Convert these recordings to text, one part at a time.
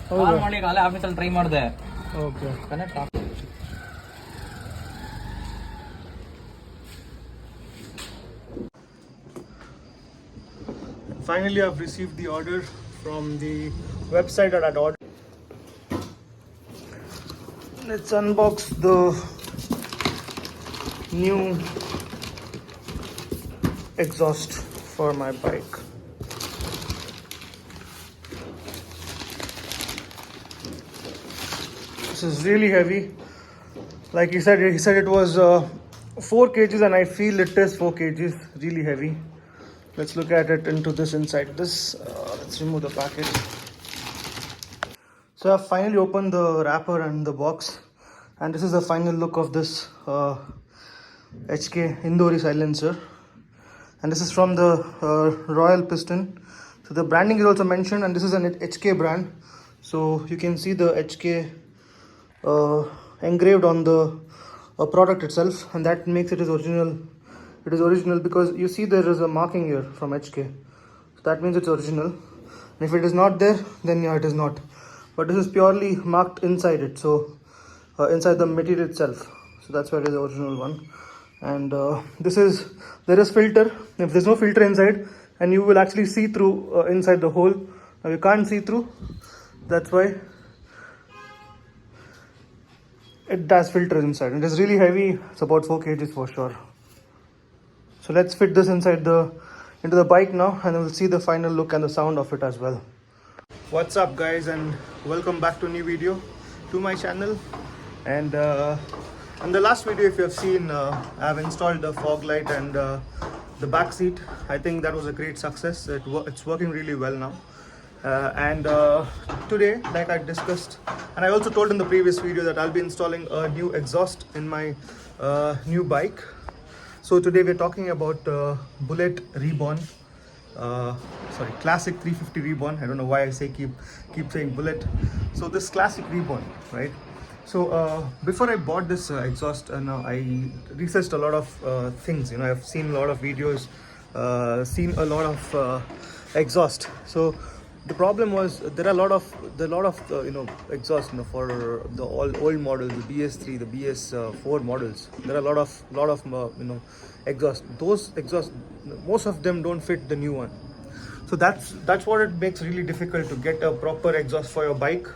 ಕಾಲ್ ಮಾಡಿ ಕಾಲೇ ಆಫೀಸಲ್ಲಿ ಟ್ರೈ ಮಾಡಿದೆ. Okay. Connect of. Finally, I've received the order from the website that I'd ordered. Let's unbox the new exhaust for my bike. This is really heavy. Like he said it was 4 kgs, and I feel it is 4 kgs. Really heavy. Let's look at it into this inside. Let's remove the package. So I've finally opened the wrapper and the box, and this is the final look of this HK Indori silencer, and this is from the Royal Piston. So the branding is also mentioned, and this is an HK brand, so you can see the HK engraved on the product itself, and that makes it as original. It is original because you see there is a marking here from HK, so that means it's original. And if it is not there, then yeah, it is not. But this is purely marked inside it, so inside the material itself, so that's why it is the original one. And there is filter. If there's no filter inside, and you will actually see through inside the hole. Now you can't see through, that's why it does filters inside. It is really heavy. It's about 4 kgs for sure. So let's fit this into the bike now, and we'll see the final look and the sound of it as well. What's up guys, and welcome back to a new video to my channel. And in the last video, if you have seen, I've installed the fog light and the back seat. I think that was a great success. It's working really well now. And today, like I discussed, and I also told in the previous video, that I'll be installing a new exhaust in my new bike. So today we're talking about Bullet Reborn. Classic 350 Reborn. I don't know why I keep saying Bullet. So this classic Reborn, right? So before I bought this exhaust, I researched a lot of things. I've seen a lot of videos, seen a lot of exhaust. So the problem was there are a lot of exhaust for the old models, the BS3, the BS4 models. There are a lot of exhaust. Those exhaust, most of them don't fit the new one. So that's what it makes really difficult to get a proper exhaust for your bike,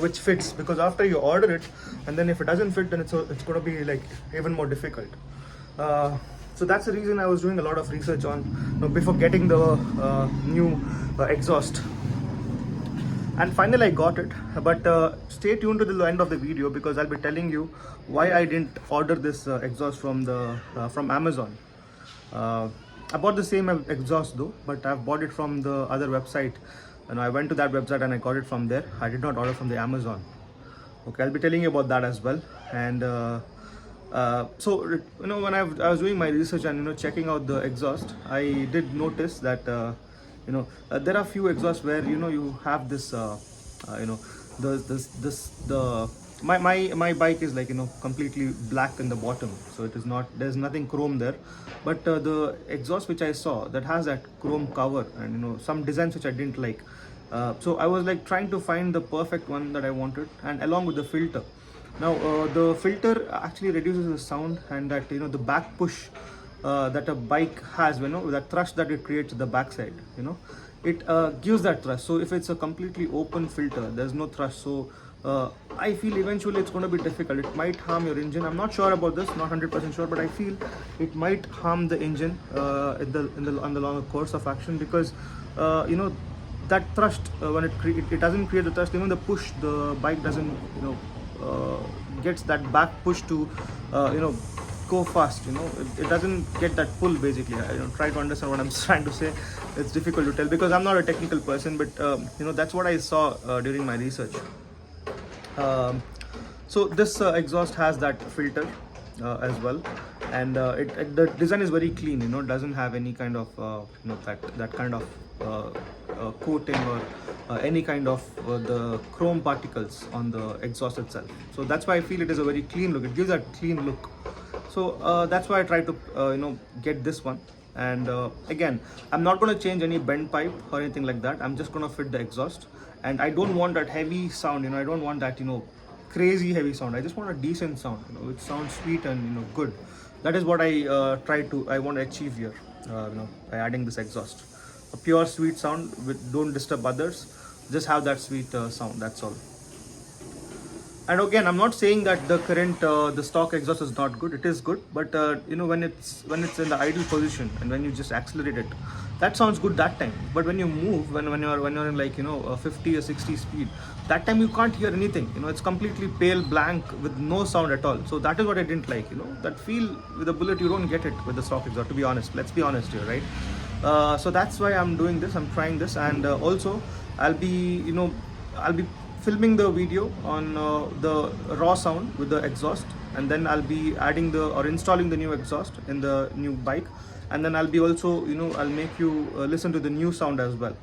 which fits. Because after you order it, and then if it doesn't fit, then it's going to be like even more difficult. So that's the reason I was doing a lot of research on before getting the new exhaust. And finally I got it. But stay tuned to the end of the video, because I'll be telling you why I didn't order this exhaust from Amazon. I bought the same exhaust though, but I've bought it from the other website, and I went to that website and I got it from there. I did not order from the Amazon. Okay, I'll be telling you about that as well. And so when I was doing my research and checking out the exhaust, I did notice that there are few exhausts where you have this my bike is like completely black in the bottom, so it is not, there's nothing chrome there. But the exhaust which I saw, that has that chrome cover and some designs which I didn't like. So I was like trying to find the perfect one that I wanted, and along with the filter. Now the filter actually reduces the sound, and that the back push that a bike has, that thrust that it creates at the backside, it gives that thrust. So if it's a completely open filter, there's no thrust. So I feel eventually it's going to be difficult. It might harm your engine. I'm not sure about this, not 100% sure, but I feel it might harm the engine on the longer course of action, because that thrust, when it doesn't create the thrust, the push, the bike doesn't gets that back push to go fast. It doesn't get that pull basically. I try to understand what I'm trying to say. It's difficult to tell because I'm not a technical person, but that's what I saw during my research. So this exhaust has that filter as well, and the design is very clean. It doesn't have any kind of that kind of coating or any kind of the chrome particles on the exhaust itself. So that's why I feel it is a very clean look. It gives that clean look. So that's why I tried to get this one. And again, I'm not going to change any bend pipe or anything like that. I'm just going to fit the exhaust, and I don't want that heavy sound, you know. I don't want that, you know, crazy heavy sound. I just want a decent sound, you know, it sounds sweet and, you know, good. That is what I want to achieve here, you know, by adding this exhaust. A pure sweet sound with, don't disturb others, just have that sweet sound, that's all. And again, I'm not saying that the current the stock exhaust is not good. It is good, but you know, when it's in the idle position and when you just accelerate it, that sounds good that time. But when you move, when you're in, like, you know, 50 or 60 speed, that time you can't hear anything, you know. It's completely pale blank with no sound at all. So that is what I didn't like, you know. That feel with the Bullet, you don't get it with the stock exhaust, to be honest. Let's be honest here, right? So that's why I'm doing this. I'm trying this. And also I'll be filming the video on the raw sound with the exhaust, and then I'll be adding or installing the new exhaust in the new bike, and then I'll be also, you know, I'll make you listen to the new sound as well,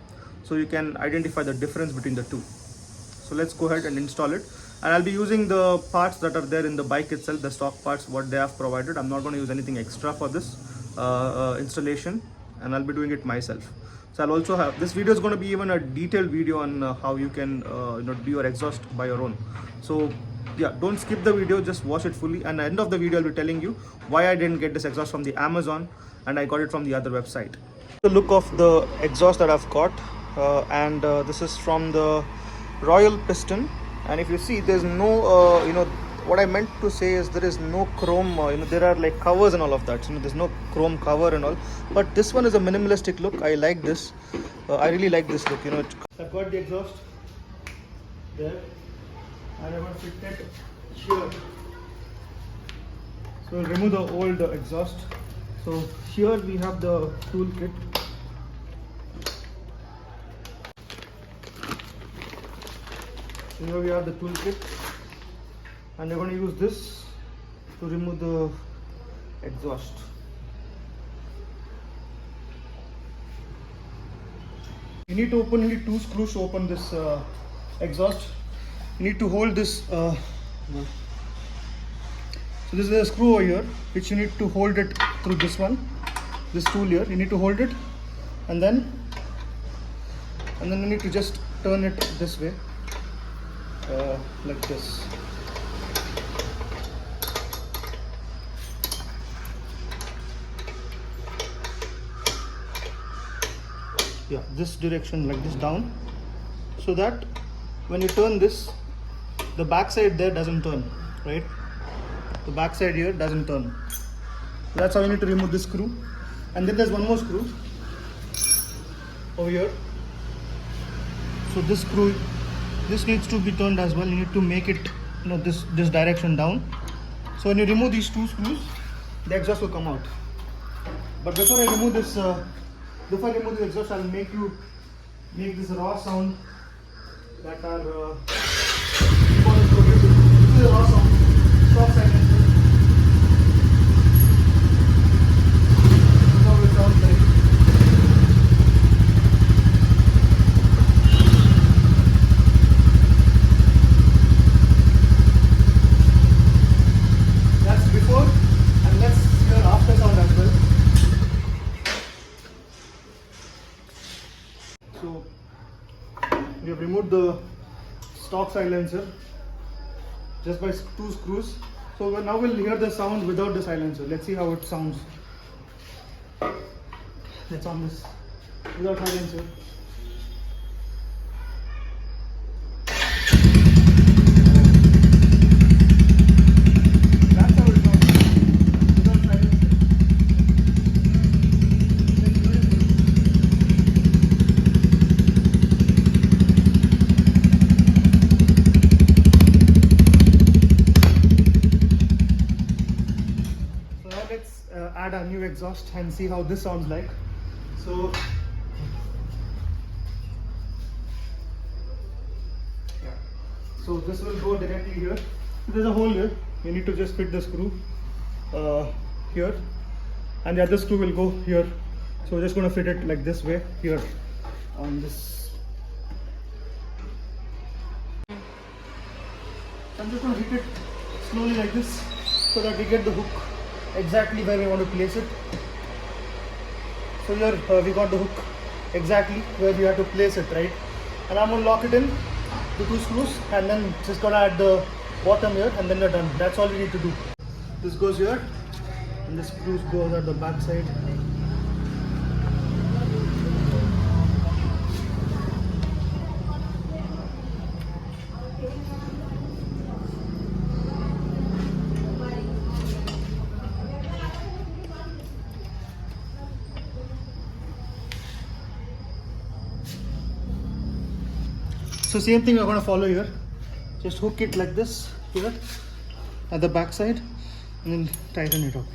so you can identify the difference between the two. So let's go ahead and install it, and I'll be using the parts that are there in the bike itself, the stock parts what they have provided. I'm not going to use anything extra for this installation, and I'll be doing it myself. So I'll also have, this video is going to be even a detailed video on how you can you know, do your exhaust by your own. So yeah, don't skip the video, just watch it fully, and at the end of the video I'll be telling you why I didn't get this exhaust from the Amazon and I got it from the other website. The look of the exhaust that I've got, and this is from the Royal Piston, and if you see, there's no you know, what I meant to say is there is no chrome, you know, there are like covers and all of that, you know, there's no chrome cover and all, but this one is a minimalistic look. I like this. I really like this look, you know. I've got the exhaust there, and I'm going to fit it here. So we'll remove the old exhaust. So here we have the tool kit. Here we have the tool kit, and we're going to use this to remove the exhaust. You need to open only 2 screws to open this exhaust. You need to hold this. So this is a screw over here, which you need to hold it through this one, this tool here. You need to hold it, and then you need to just turn it this way, like this. Yeah, this direction, like this, down, so that when you turn this, the back side there doesn't turn, right? The back side here doesn't turn. That's how you need to remove this screw. And then there's one more screw over here. So this screw, this needs to be turned as well. You need to make it, you know, this direction down. So when you remove these 2 screws, the exhaust will come out. But before I remove this, exhaust, I'll make this raw sound that are this is a raw sound, stock silencer. This is how it sounds like. That's before, and let's hear after sound as well. So we have removed the stock silencer just by 2 screws. So now we'll hear the sound without the silencer. Let's see how it sounds. Let's on this without silencer. That's how it sounds without silencer. Add a new exhaust and see how this sounds like. So yeah, so this will go directly here. There's a hole here. You need to just fit the screw here, and the other screw will go here. So we're just going to fit it like this way here on this. I'm just going to hit it slowly like this so that we get the hook exactly where we want to place it. So here we got the hook exactly where we have to place it, right? And I'm gonna lock it in to 2 screws, and then just gonna add the bottom here, and then we're done. That's all we need to do. This goes here, and the screws goes at the back side. So same thing we're going to follow here. Just hook it like this here at the back side and then tighten it up.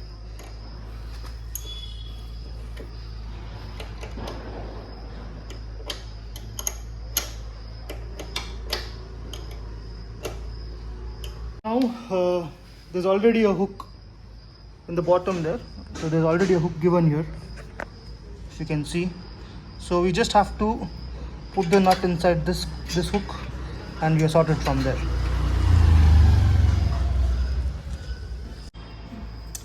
Now there's already a hook in the bottom there. So there's already a hook given here, as you can see. So we just have to put the nut inside this hook, and we are sorted from there.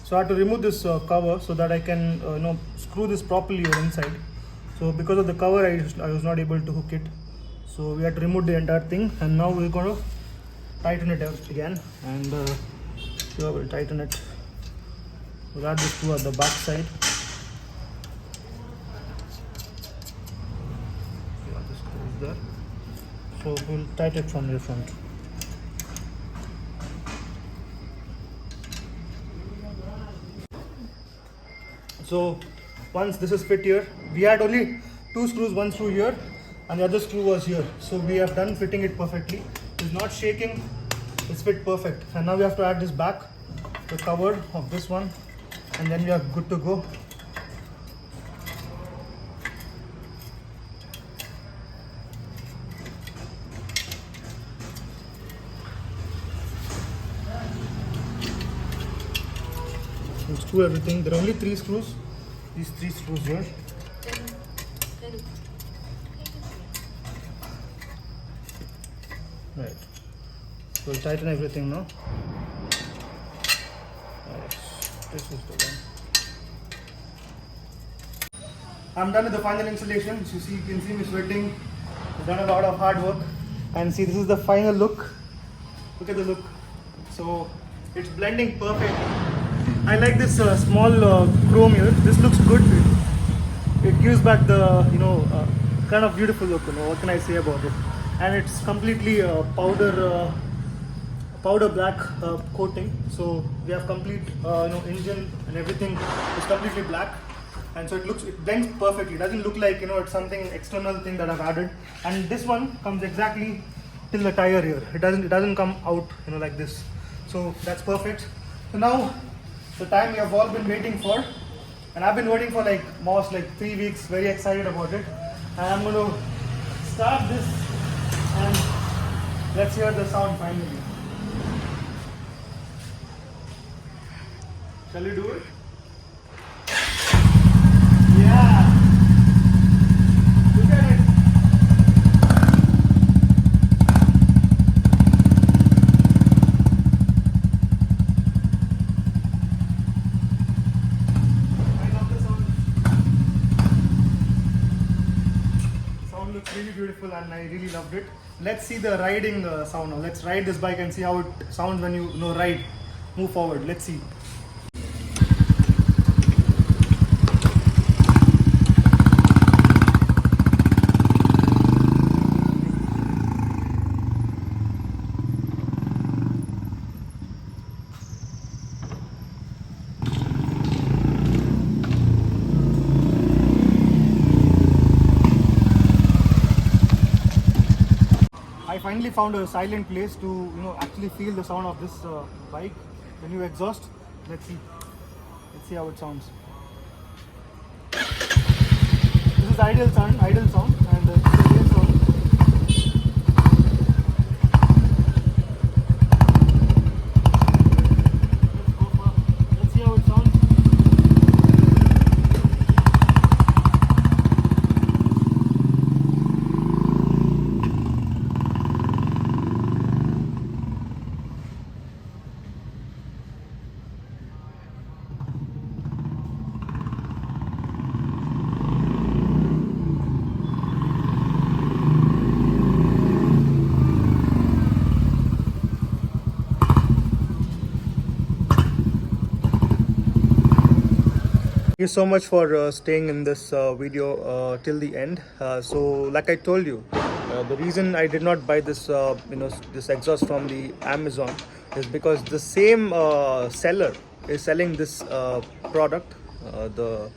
So I have to remove this cover so that I can screw this properly inside. So because of the cover I was not able to hook it, so we had to remove the entire thing, and now we're going to tighten it again, and here we'll tighten it. We'll add this screw at the back side. There. So we'll tighten it from the front. So once this is fit here, we had only 2 screws, one screw here and the other screw was here. So we have done fitting it perfectly. It's not shaking, it's fit perfect. And now we have to add this back, the cover of this one, and then we are good to go. We'll screw everything. There are only 3 screws. These 3 screws here. Right. So we'll tighten everything now. Right. This is the one. I'm done with the final installation. As you can see me sweating. I've done a lot of hard work. And see, this is the final look. Look at the look. So it's blending perfect. I like this small chrome here. This looks good. It gives back the kind of beautiful look. What can I say about it? And it's completely powder black coating. So we have complete engine and everything is completely black, and so it blends perfectly. It doesn't look like it's something external thing that I've added. And this one comes exactly till the tire here. It doesn't come out like this. So that's perfect. So now the time we have all been waiting for, and I've been waiting for almost 3 weeks. Very excited about it, and I'm going to start this, and let's hear the sound finally. Shall we do it? Yeah! Look at it! Looks really beautiful, and I really loved it. Let's see the riding sound now. Let's ride this bike and see how it sounds when you ride. Move forward. Let's see. I finally found a silent place to actually feel the sound of this bike. The new exhaust. Let's see how it sounds. This is idle sound, and this is the real sound. Let's see how it sounds. Thank you so much for staying in this video till the end. So, like I told you, the reason I did not buy this, this exhaust from the Amazon is because the same seller is selling this product, the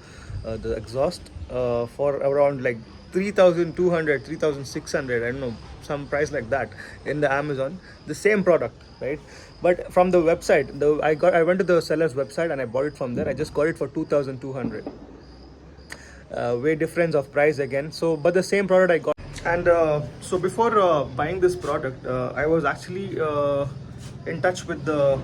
exhaust, for around like 3,200, 3,600. I don't know, some price like that in the Amazon. The same product, right? But from the website, I went to the seller's website and I bought it from there. I just got it for 2,200. Way difference of price again. So, but the same product I got. And so before buying this product, I was actually in touch with the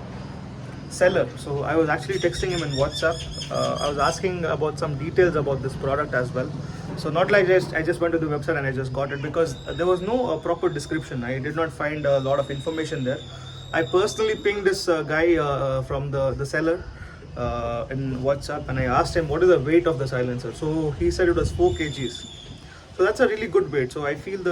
seller. So I was actually texting him in WhatsApp. I was asking about some details about this product as well. So not like I just went to the website and I just got it, because there was no proper description. I did not find a lot of information there. I personally pinged this guy from the seller in WhatsApp, and I asked him what is the weight of the silencer. So he said it was 4 kgs. So that's a really good weight. So I feel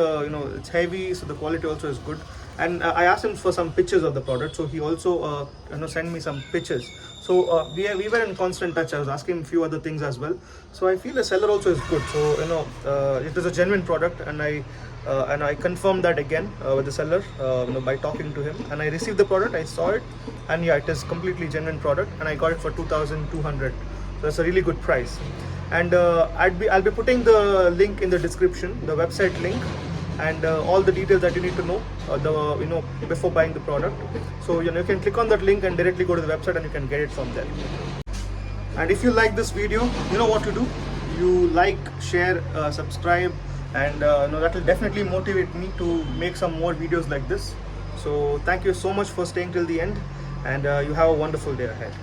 it's heavy, so the quality also is good. And I asked him for some pictures of the product, so he also sent me some pictures. So we were in constant touch. I was asking him a few other things as well. So I feel the seller also is good. So it is a genuine product, and I confirmed that again with the seller by talking to him. And I received the product. I saw it, and yeah, it is completely genuine product, and I got it for 2,200. So that's a really good price. And I'll be putting the link in the description, the website link, and all the details that you need to know before buying the product. So you can click on that link and directly go to the website, and you can get it from there. And if you like this video, you know what to do. You like, share, subscribe, and that will definitely motivate me to make some more videos like this. So thank you so much for staying till the end, and you have a wonderful day ahead.